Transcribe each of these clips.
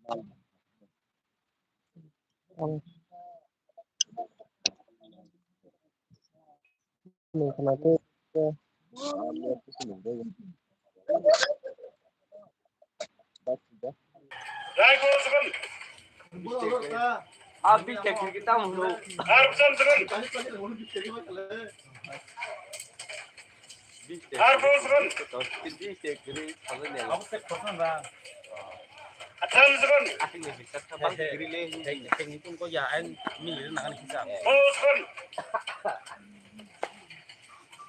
Ang kenapa ya? Abi cek kita mulu.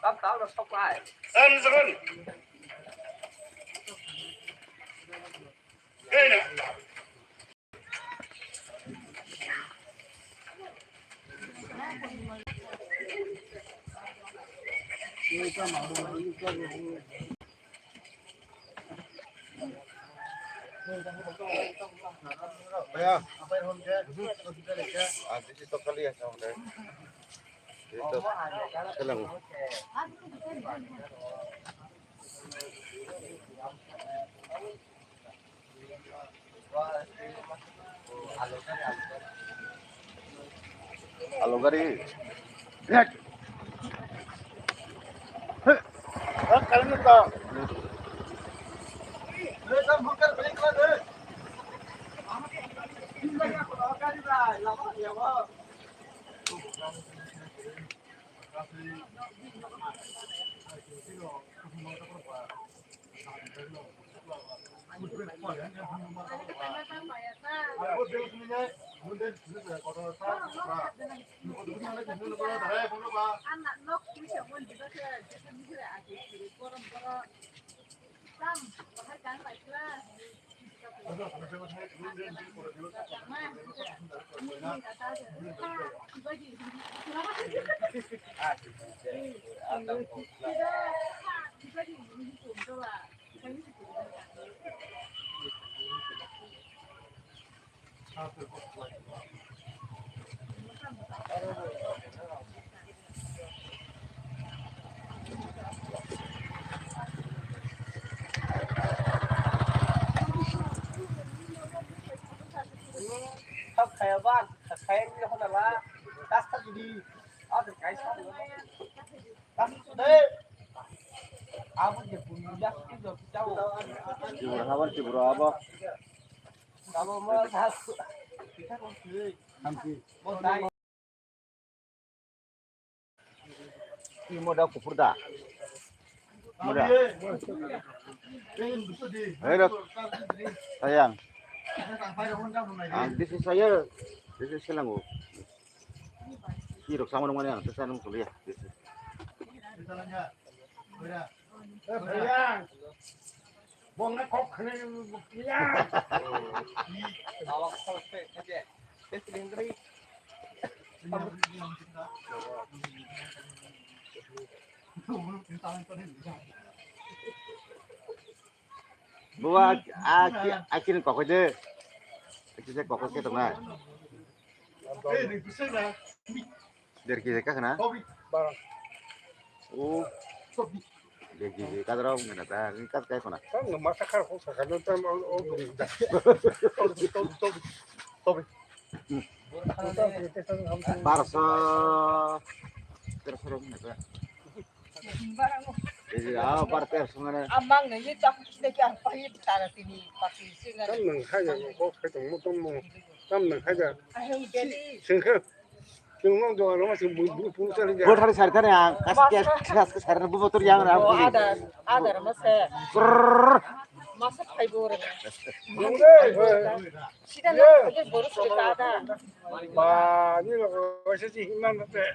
Tahu udah stop lại. Dito kali ya sama deh. Dito selang. Halo gari. Lihat. Kalian itu. Kita bukan balik lagi. Kayak bang, kayak ini apa nama? Tas tas jadi, ada kayak sama. Tas deh. Aku dia punya itu udah jauh. Ciburu apa? Kalau mau satu, kita konsul. Mau tanya. Ini modal kufur dah. Modal. Ayo sayang. This is saya. This is selang. Hirok sama dengan yang saya nunggu ya. This is. Bongnya kok kena ya. Awak selesai aja. Tes lindri. Buat akin kok aja. Kita kok ke tengah. Dari kita kena. Oh. Dari kita terus nggak ada. Ini kan kayak mana? Kan nggak masak kan kok sakit tuh mau berita. Tobi. Barso. Terus nggak. Jadi partai sebenarnya. Amang ini tak sudah apa ini cara sini pasti singa. Kan mengaja kok ketemu temu. Kan mengaja. Ayo jadi. Singkat. Cuma doa rumah sih bulu saja. Buat hari sarkan yang kas sarkan bu motor yang Oh ada masa fiber. Sudah nak kerja baru sudah ada. Bah, ini loh, saya sih hilang nanti.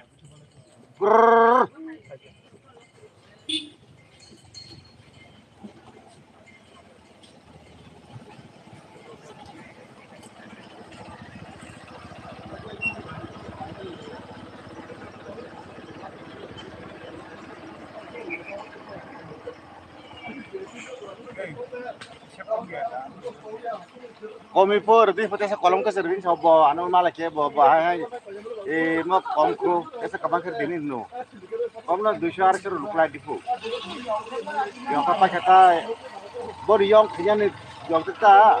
Komi por di foto sa kolom ka serving sa bo ano malaki bo hai mo kom ko esa kabang ker dinin no kom na 200 ker rupla dipo yung kapag kata bor yung kanya ni yung kita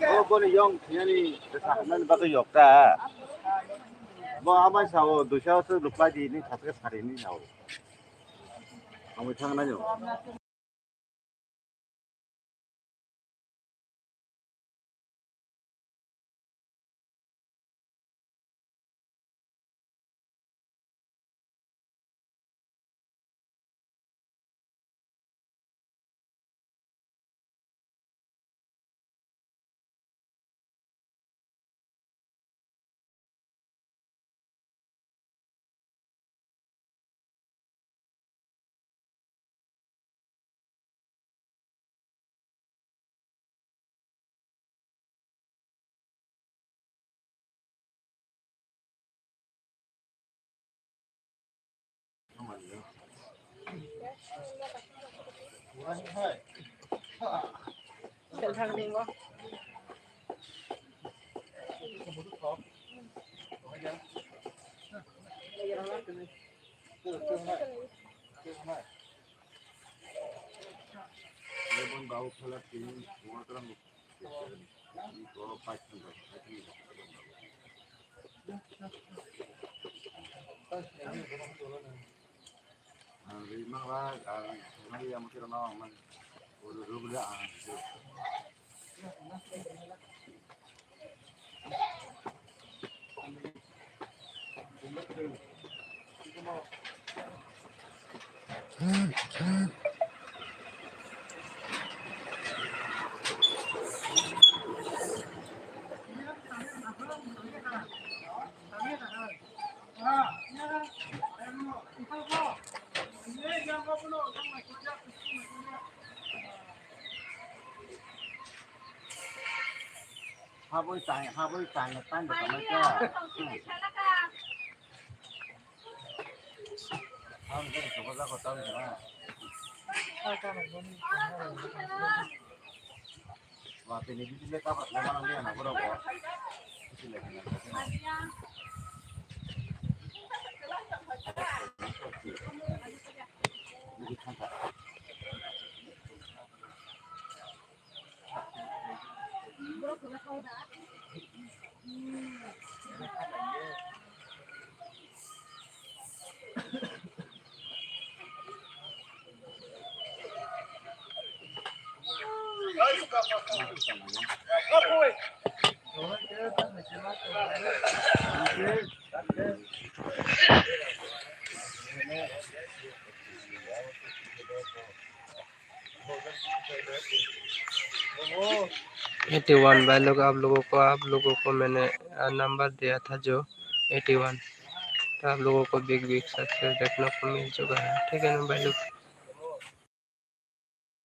Oh, boleh yang ini kesahman batu yokta. Bo amai sawo dusya tu lupa di ini satu hari ini sawo. Kamu tangan aja. Chân thang mình quá. Lebon bau pelat ini semua terang. Kalau pakai memang lah, nanti yang mungkin orang man, udah beli habis tanya tanda sama dia. Habis itu coba lah kau tahu mana. Wah ini di sini kapan? Mana dia nak berapa? Di sini lagi nak. One भाई लोग आप लोगों को मैंने number दिया था जो 81, तो आप लोगों को बिग सक्सेस देखने को मिल चुका है। ठीक है ना भाई लोग।